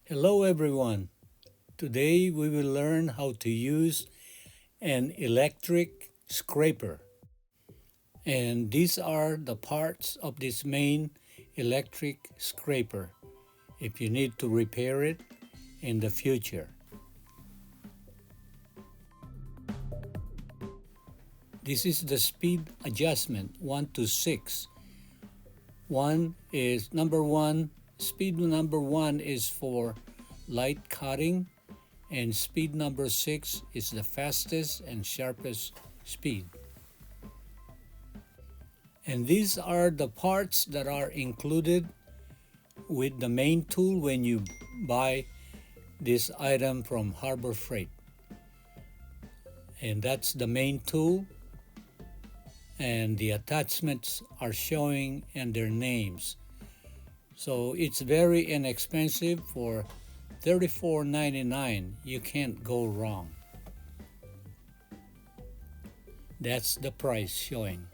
Hello everyone. Today we will learn how to use an electric scraper. And these are the parts of this main electric scraper if you need to repair it in the future. This is the speed adjustment 1 to 6. Speed number 1 is for light cutting, and speed number 6 is the fastest and sharpest speed. And these are the parts that are included with the main tool when you buy this item from Harbor Freight. And that's the main tool, and the attachments are showing and their names. So it's very inexpensive. For $34.99 you can't go wrong. That's the price showing.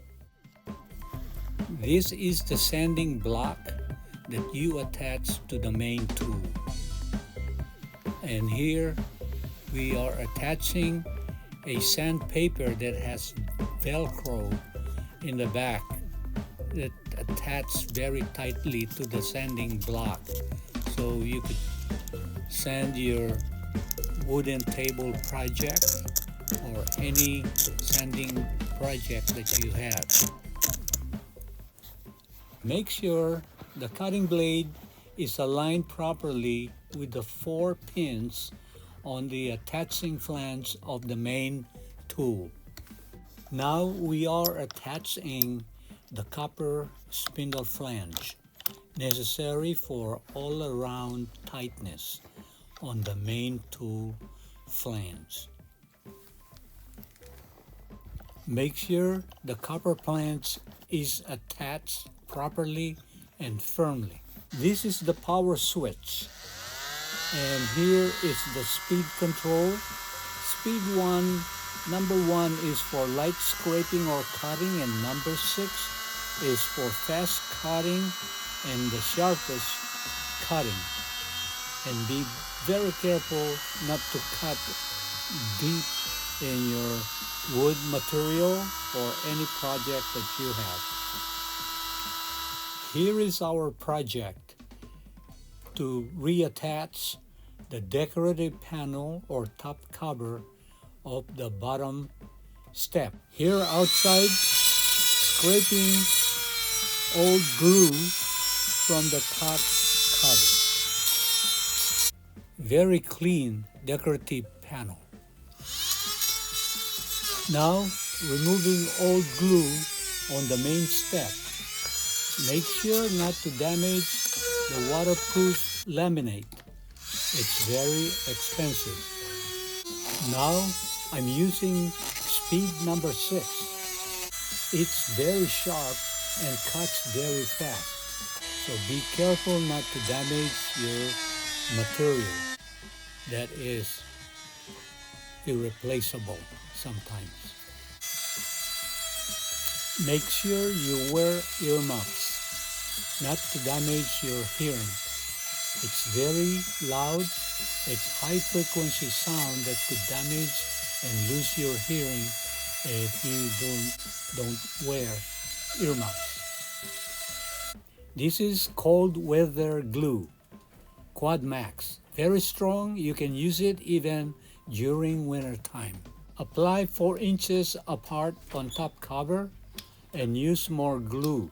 This is the sanding block that you attach to the main tool. And here we are attaching a sandpaper that has Velcro in the back that attach very tightly to the sanding block, so you could sand your wooden table project or any sanding project that you have. Make sure the cutting blade is aligned properly with the 4 pins on the attaching flange of the main tool. Now we are attaching the copper spindle flange necessary for all-around tightness on the main tool flange. Make sure the copper flange is attached properly and firmly. This is the power switch, and here is the speed control. Speed 1, number 1 is for light scraping or cutting, and number 6 is for fast cutting and the sharpest cutting. And be very careful not to cut deep in your wood material or any project that you have. Here is our project to reattach the decorative panel or top cover of the bottom step. Here outside, scraping old glue from the top cover. Very clean decorative panel. Now removing old glue on the main step. Make sure not to damage the waterproof laminate. It's very expensive. Now I'm using speed number 6. It's very sharp and cuts very fast. So be careful not to damage your material that is irreplaceable sometimes. Make sure you wear earmuffs not to damage your hearing. It's very loud. It's high frequency sound that could damage and lose your hearing if you don't wear earmuffs. This is cold weather glue, Quad Max. Very strong. You can use it even during winter time. Apply 4 inches apart on top cover and use more glue.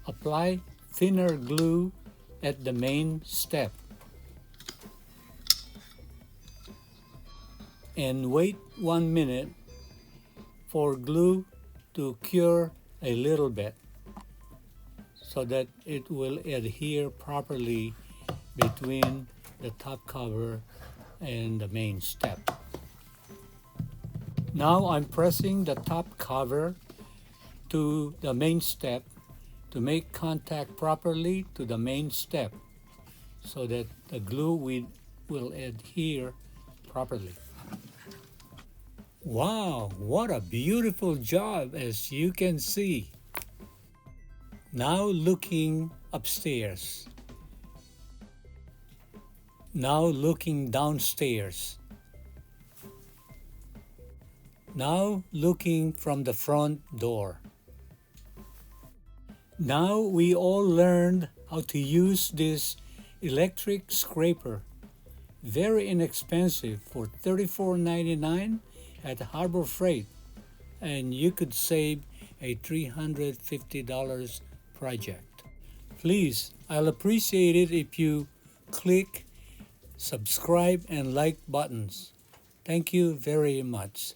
Apply thinner glue at the main step and wait 1 minute for glue to cure a little bit so that it will adhere properly between the top cover and the main step. Now I'm pressing the top cover to the main step to make contact properly to the main step so that the glue will adhere properly. Wow, what a beautiful job, as you can see. Now looking upstairs. Now looking downstairs. Now looking from the front door. Now we all learned how to use this electric scraper. Very inexpensive, for $34.99 at Harbor Freight, and you could save a $350 project. Please, I'll appreciate it if you click subscribe and like buttons. Thank you very much.